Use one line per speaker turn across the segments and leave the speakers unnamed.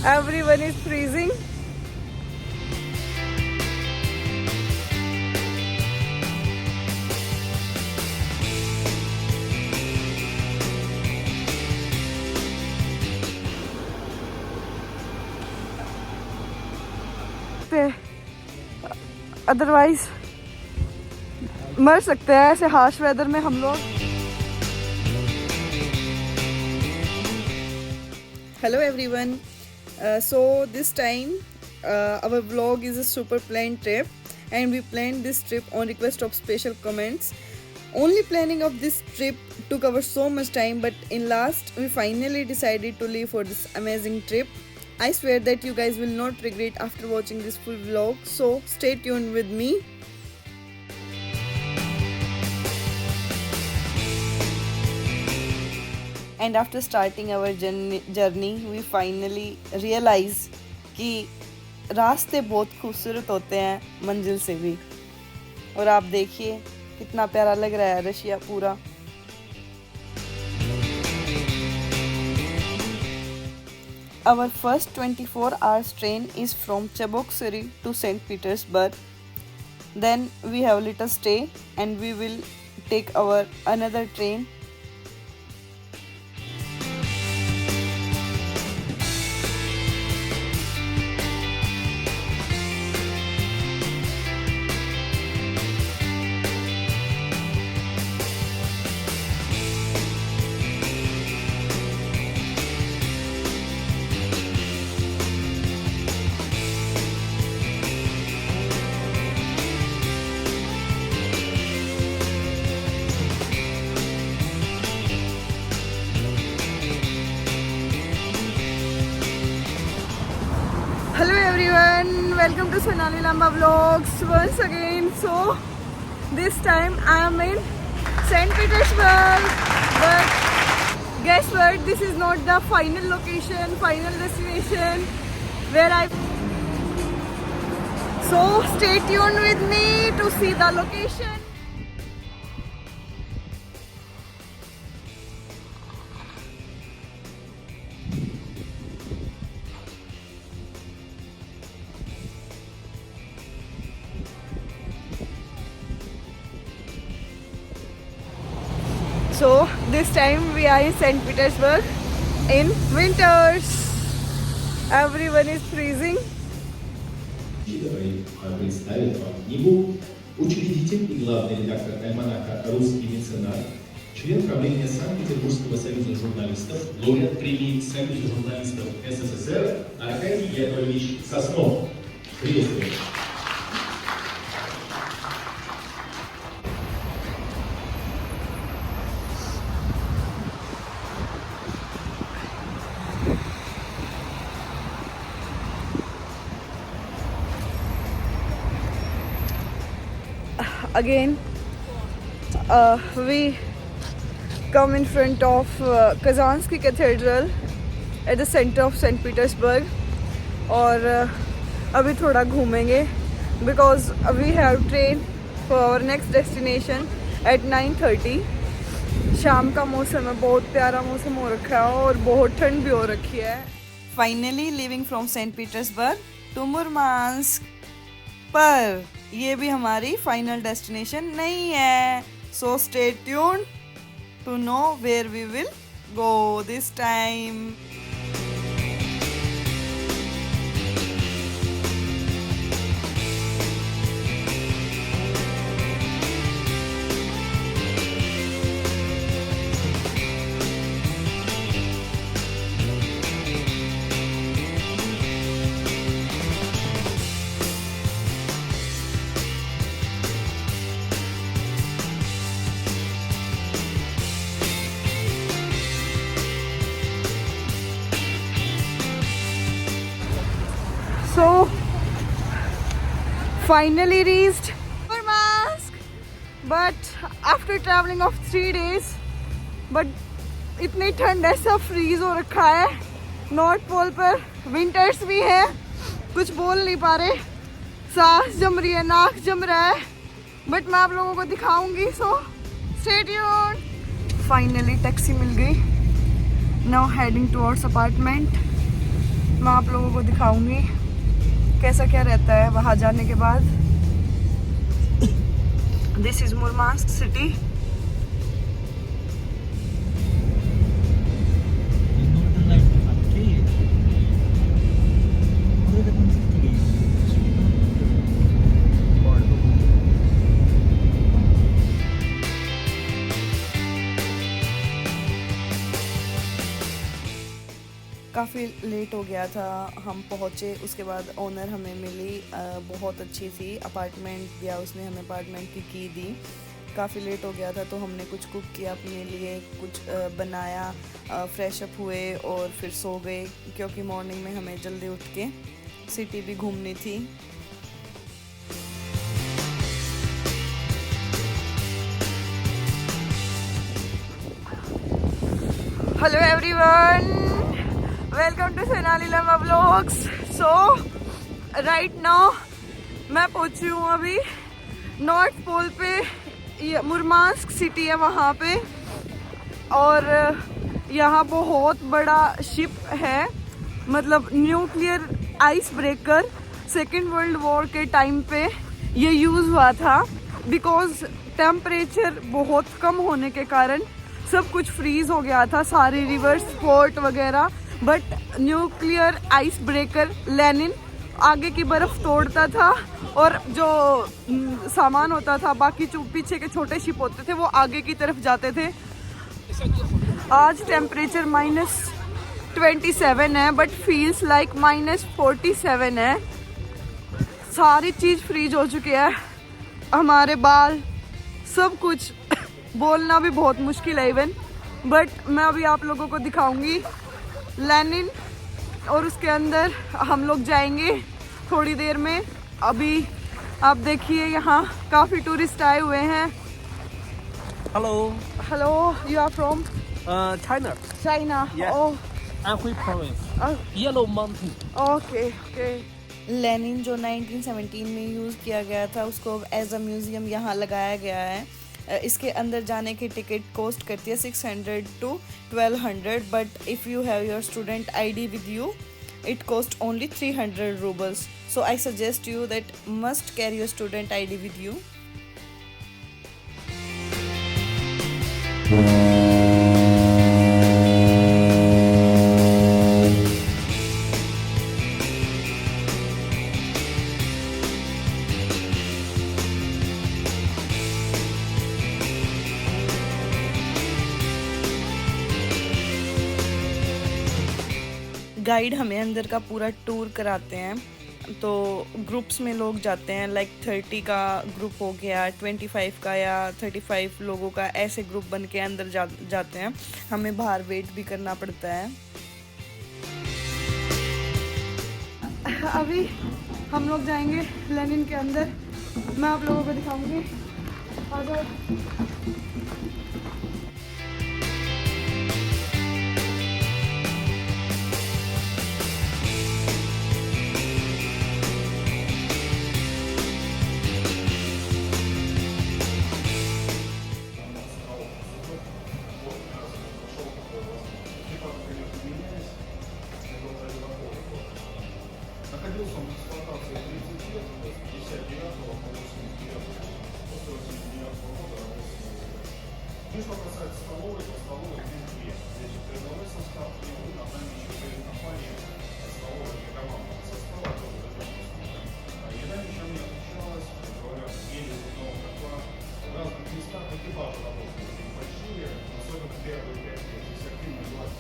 Everyone is freezing. Otherwise मर सकते हैं ऐसे हार्श वेदर में हम लोग. Hello everyone. So this time our vlog is a super planned trip, and we planned this trip on request of special comments. Only planning of this trip took our so much time, but in last we finally decided to leave for this amazing trip. I swear that you guys will not regret after watching this full vlog, so stay tuned with me. And after starting our journey we finally realize कि रास्ते बहुत खूबसूरत होते हैं मंजिल से भी. और आप देखिए कितना प्यारा लग रहा है रशिया पूरा. Our first 24 hours train is from Cheboksary to St. Petersburg. Then we have a little stay and we will take our another train. Hello everyone, welcome to Sonali Lamba Vlogs once again. So this time I am in St. Petersburg, but guess what, this is not the final location, final destination where I. So stay tuned with me to see the location. So this time we are in St. Petersburg in winters. Everyone is freezing.
Представит вам книгу учредитель и главный редактор «Альманаха» русский меценат, член правления Санкт-Петербургского союза журналистов, лауреат премии Союза журналистов СССР Аркадий Яковлевич Соснов. Приветствую.
Again we come in front of Kazansky Cathedral at the center of St. Petersburg. और अभी थोड़ा घूमेंगे because we have train for our next destination at 9:30. शाम का मौसम है, बहुत प्यारा मौसम हो रखा है और बहुत ठंड भी हो रखी है. Finally leaving from St. Petersburg to Murmansk, पर ये भी हमारी फाइनल डेस्टिनेशन नहीं है. So stay tuned to know where we will go this time. So finally reached Murmansk, but after traveling of 3 days, but इतनी ठंड है, सब फ्रीज हो रखा है. नॉर्थ पोल पर विंटर्स भी है, कुछ बोल नहीं पा रहे, सांस जम रही है, नाक जम रहा है, बट मैं आप लोगों को दिखाऊंगी. So stay tuned. Finally taxi मिल गई. नाउ हेडिंग टुवर्ड्स अपार्टमेंट मैं आप लोगों को दिखाऊंगी कैसा क्या रहता है वहाँ जाने के बाद। This is मुरमांस्क city. काफ़ी लेट हो गया था, हम पहुँचे, उसके बाद ओनर हमें मिली, बहुत अच्छी थी, अपार्टमेंट दिया उसने हमें, अपार्टमेंट की दी। काफ़ी लेट हो गया था तो हमने कुछ कुक किया अपने लिए, कुछ बनाया, फ्रेश अप हुए और फिर सो गए क्योंकि मॉर्निंग में हमें जल्दी उठ के सिटी भी घूमनी थी। Hello everyone, welcome to Sonali Lamba vlogs. So right now मैं पहुंची हूँ अभी नॉर्थ पोल पे, ये मुरमांस्क सिटी है वहाँ पे, और यहाँ बहुत बड़ा शिप है, मतलब nuclear ice breaker. Second world war के टाइम पे ये यूज़ हुआ था, बिकॉज टेम्परेचर बहुत कम होने के कारण सब कुछ फ्रीज हो गया था, सारे रिवर्स, फोर्ट वगैरह। But nuclear ice breaker Lenin आगे की बर्फ तोड़ता था और जो सामान होता था, बाकी पीछे के छोटे शिप होते थे, वो आगे की तरफ जाते थे। आज टेम्परेचर -27 है बट फील्स लाइक -47 है। सारी चीज़ फ्रीज हो चुकी है, हमारे बाल, सब कुछ। बोलना भी बहुत मुश्किल है इवन, बट मैं अभी आप लोगों को दिखाऊंगी लेनिन, और उसके अंदर हम लोग जाएंगे थोड़ी देर में। अभी आप देखिए यहाँ काफ़ी टूरिस्ट आए हुए हैं।
Hello,
hello, you are from
China.
China?
Yes.
Oh,
Anhui Province.
Oh.
Yellow Mountain.
Okay okay. Lenin जो 1917 में यूज़ किया गया था, उसको एज अ म्यूज़ियम यहाँ लगाया गया है। इसके अंदर जाने की टिकट कॉस्ट करती है 600 to 1200, but if you have your student ID with you it cost only 300 rubles. So I suggest you that must carry your student ID with you. Guide हमें अंदर का पूरा टूर कराते हैं, तो ग्रुप्स में लोग जाते हैं, लाइक 30 का ग्रुप हो गया, 25 का या 35 लोगों का, ऐसे ग्रुप बन के अंदर जाते हैं। हमें बाहर वेट भी करना पड़ता है। अभी हम लोग जाएंगे लेनिन के अंदर, मैं आप लोगों को दिखाऊंगी। आ जाओ।
Находился он в эксплуатации 30 лет, то есть 59 по 89, после 89 года работал. И что касается столовой, то столовой здесь две. Здесь трудовой состав, и вы на нами еще стоит компания столовой для командного состава, тоже достаточно сколько. Еда ничем не отличалась, говорят, ели зубного котла. В разных местах экипажи работали очень большие, особенно первые 5 лет, здесь активно власть.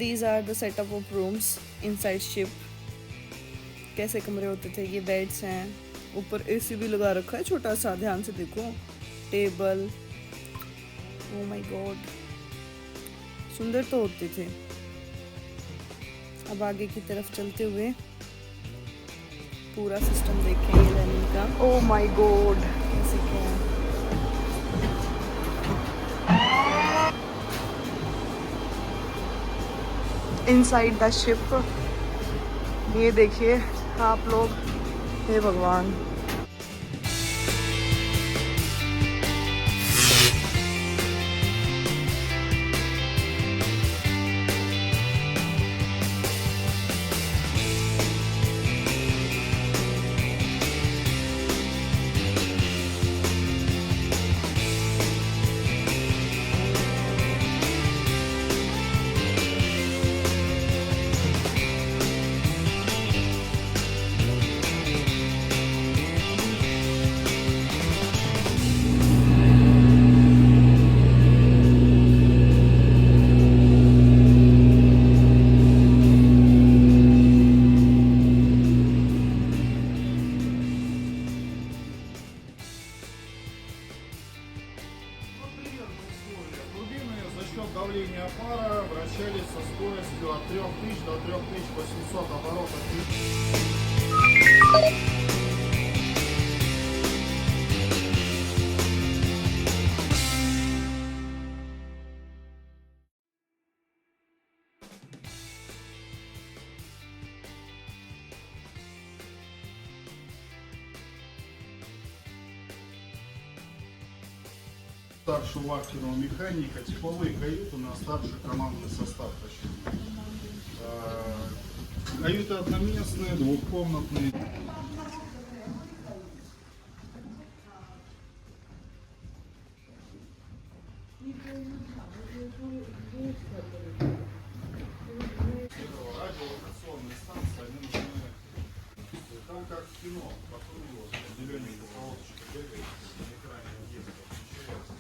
These are the setup of rooms inside ship. कैसे कमरे होते थे, ये बेड्स हैं, ऊपर AC भी लगा रखा है छोटा सा, ध्यान से देखो, टेबल, ओह माय गॉड, सुंदर तो होते थे। अब आगे की तरफ चलते हुए पूरा सिस्टम देखेंगे लेनिन का। ओह माय गॉड, कैसे क्या है। इनसाइड द शिप, ये देखिए आप लोग, हे भगवान।
вращались со скоростью от 3000 до 3800 оборотов. Старшего вахтенного механика, тепловые каюты на старший командный состав почти. Каюты одноместные, двухкомнатные. Радиолокационные станции, они нужны. Там как в кино, по кругу, отделение по полосочке бегает, на экране есть, включается.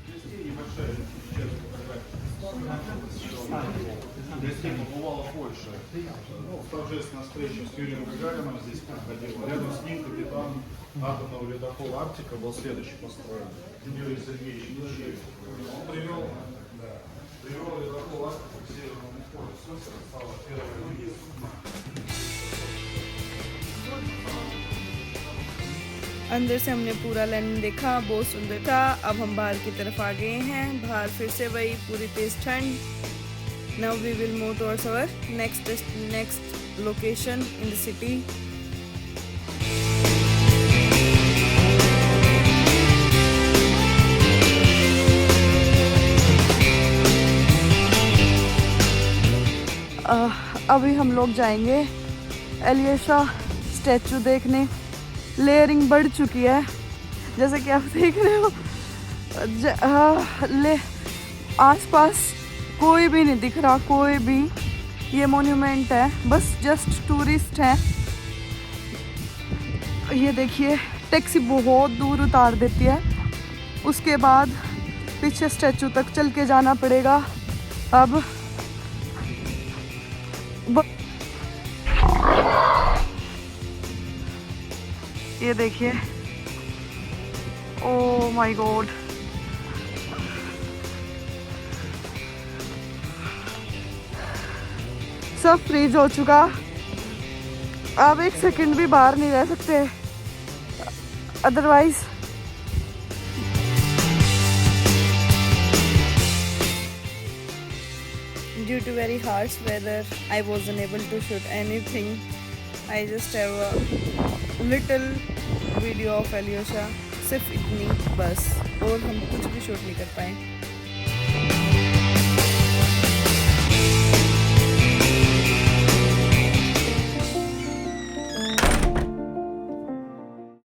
Здесь небольшая сейчас фотография. Гостей побывала Польша. Ну, торжественная встреча с Юрием Гагарином здесь проходила. Рядом с ним капитан атомного ледокола «Арктика» был следующий построен. Юрий Сергеевич Нечаев. Он привел ледокол «Арктика» к Северному полю. Сосера стала первой линией судна.
अंदर से हमने पूरा लैंड देखा, बहुत सुंदर था। अब हम बाहर की तरफ आ गए हैं। बाहर फिर से वही पूरी तेज ठंड। Now we will move towards our next location in the city. अभी हम लोग जाएंगे एलियशा स्टैचू देखने। लेयरिंग बढ़ चुकी है जैसे कि आप देख रहे हो। आसपास कोई भी नहीं दिख रहा, कोई भी। ये मॉन्यूमेंट है, बस जस्ट टूरिस्ट है। ये देखिए टैक्सी बहुत दूर उतार देती है, उसके बाद पीछे स्टैचू तक चल के जाना पड़ेगा। अब ये देखिए, ओह माय गॉड, सब फ्रीज हो चुका। अब एक सेकंड भी बाहर नहीं रह सकते, otherwise due to very harsh weather I wasn't able to shoot anything. I just have a little video of Alyosha, सिर्फ इतनी बस, और हम कुछ भी शूट नहीं कर पाए।